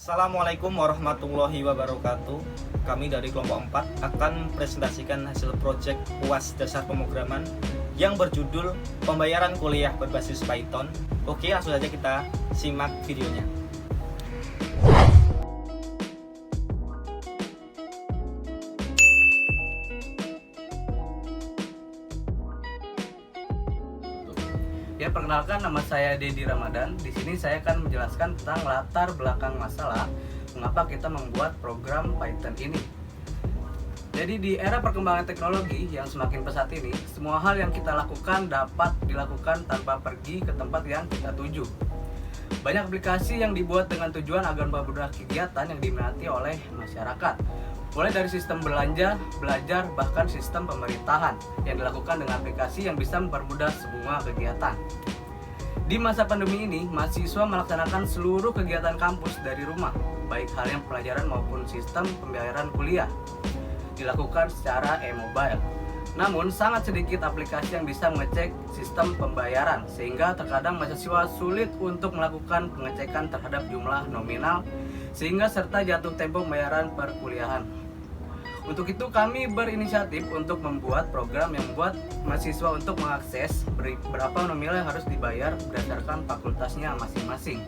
Assalamualaikum warahmatullahi wabarakatuh. Kami dari kelompok 4 akan presentasikan hasil proyek UAS dasar pemrograman yang berjudul Pembayaran Kuliah Berbasis Python. Oke, langsung saja kita simak videonya. Ya, perkenalkan, nama saya Dedi Ramadan. Di sini saya akan menjelaskan tentang latar belakang masalah mengapa kita membuat program Python ini. Jadi di era perkembangan teknologi yang semakin pesat ini, semua hal yang kita lakukan dapat dilakukan tanpa pergi ke tempat yang kita tuju. Banyak aplikasi yang dibuat dengan tujuan agar mempermudah kegiatan yang diminati oleh masyarakat. Mulai dari sistem belanja, belajar, bahkan sistem pemerintahan yang dilakukan dengan aplikasi yang bisa mempermudah semua kegiatan. Di masa pandemi ini, mahasiswa melaksanakan seluruh kegiatan kampus dari rumah, baik hal yang pelajaran maupun sistem pembayaran kuliah, dilakukan secara e-mobile. Namun, sangat sedikit aplikasi yang bisa mengecek sistem pembayaran, sehingga terkadang mahasiswa sulit untuk melakukan pengecekan terhadap jumlah nominal, sehingga serta jatuh tempo pembayaran perkuliahan. Untuk itu kami berinisiatif untuk membuat program yang membuat mahasiswa untuk mengakses berapa nominal yang harus dibayar berdasarkan fakultasnya masing-masing.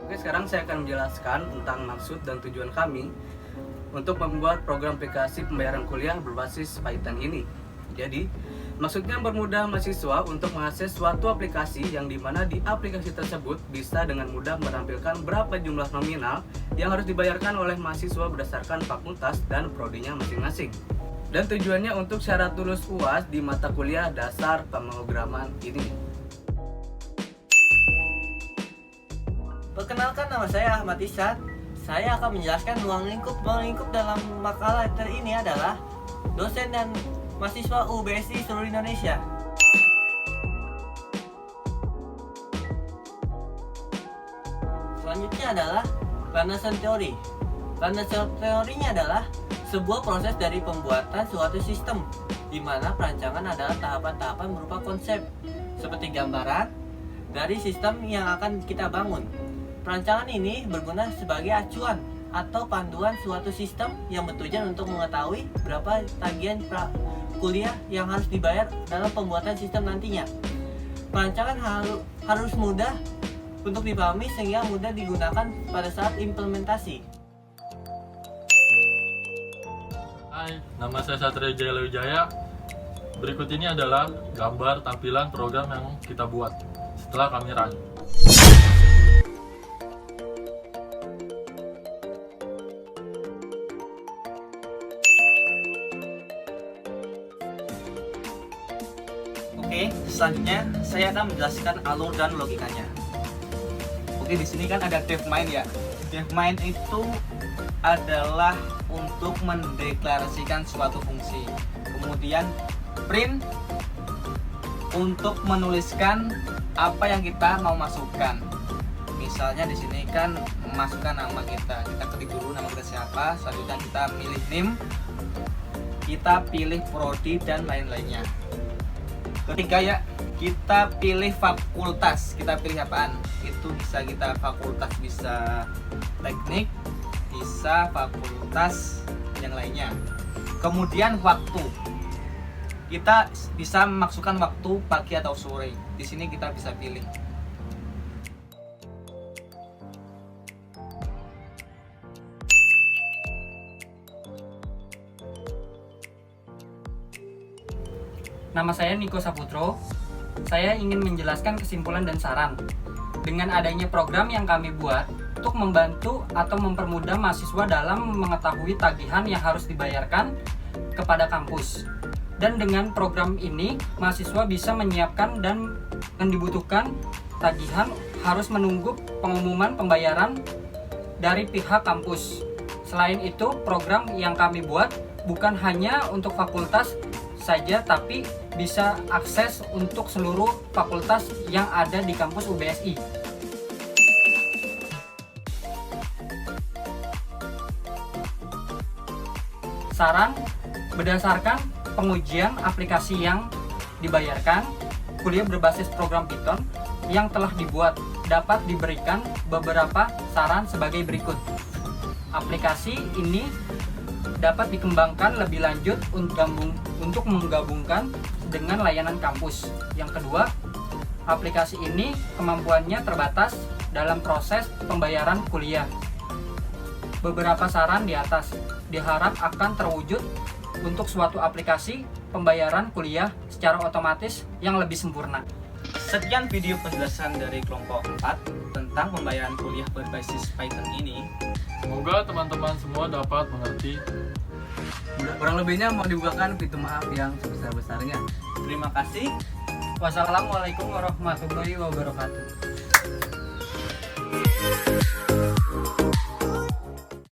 Oke, sekarang saya akan menjelaskan tentang maksud dan tujuan kami untuk membuat program aplikasi pembayaran kuliah berbasis Python ini. Jadi, maksudnya mempermudah mahasiswa untuk mengakses suatu aplikasi yang dimana di aplikasi tersebut bisa dengan mudah menampilkan berapa jumlah nominal yang harus dibayarkan oleh mahasiswa berdasarkan fakultas dan prodinya masing-masing. Dan tujuannya untuk syarat lulus UAS di mata kuliah dasar pemrograman ini. Perkenalkan, nama saya Ahmad Isyad. Saya akan menjelaskan ruang lingkup. Ruang lingkup dalam makalah ini adalah dosen dan mahasiswa UBSI seluruh Indonesia. Selanjutnya adalah landasan teori. Landasan teorinya adalah sebuah proses dari pembuatan suatu sistem, di mana perancangan adalah tahapan-tahapan berupa konsep, seperti gambaran dari sistem yang akan kita bangun. Perancangan ini berguna sebagai acuan atau panduan suatu sistem yang bertujuan untuk mengetahui berapa tagihan kuliah yang harus dibayar dalam pembuatan sistem nantinya. Perancangan harus mudah untuk dipahami sehingga mudah digunakan pada saat implementasi. Hai, nama saya Satria Jaya Wijaya. Berikut ini adalah gambar tampilan program yang kita buat setelah kami run. Oke, selanjutnya saya akan menjelaskan alur dan logikanya. Oke, di sini kan ada DevMind ya. DevMind itu adalah untuk mendeklarasikan suatu fungsi. Kemudian print untuk menuliskan apa yang kita mau masukkan. Misalnya di sini kan memasukkan nama kita. Kita ketik dulu nama kita siapa, selanjutnya kita pilih name, kita pilih prodi dan lain-lainnya. Ketiga ya, kita pilih fakultas. Kita pilih apaan? Itu bisa kita fakultas, bisa teknik, bisa fakultas yang lainnya. Kemudian waktu. Kita bisa memasukkan waktu pagi atau sore. Di sini kita bisa pilih. Nama saya Niko Saputro. Saya ingin menjelaskan kesimpulan dan saran. Dengan adanya program yang kami buat untuk membantu atau mempermudah mahasiswa dalam mengetahui tagihan yang harus dibayarkan kepada kampus. Dan dengan program ini, mahasiswa bisa menyiapkan dan dibutuhkan tagihan harus menunggu pengumuman pembayaran dari pihak kampus. Selain itu, program yang kami buat bukan hanya untuk fakultas saja, tapi bisa akses untuk seluruh fakultas yang ada di kampus UBSI. Saran, berdasarkan pengujian aplikasi yang dibayarkan, kuliah berbasis program Python yang telah dibuat. Dapat diberikan beberapa saran sebagai berikut. Aplikasi ini dapat dikembangkan lebih lanjut untuk menggabungkan dengan layanan kampus. Yang kedua, aplikasi ini kemampuannya terbatas dalam proses pembayaran kuliah. Beberapa saran di atas diharap akan terwujud untuk suatu aplikasi pembayaran kuliah secara otomatis yang lebih sempurna. Sekian video penjelasan dari kelompok 4 tentang pembayaran kuliah berbasis Python ini. Semoga teman-teman semua dapat mengerti. Kurang lebihnya mau dibukakan pintu maaf yang sebesar-besarnya. Terima kasih. Wassalamualaikum warahmatullahi wabarakatuh.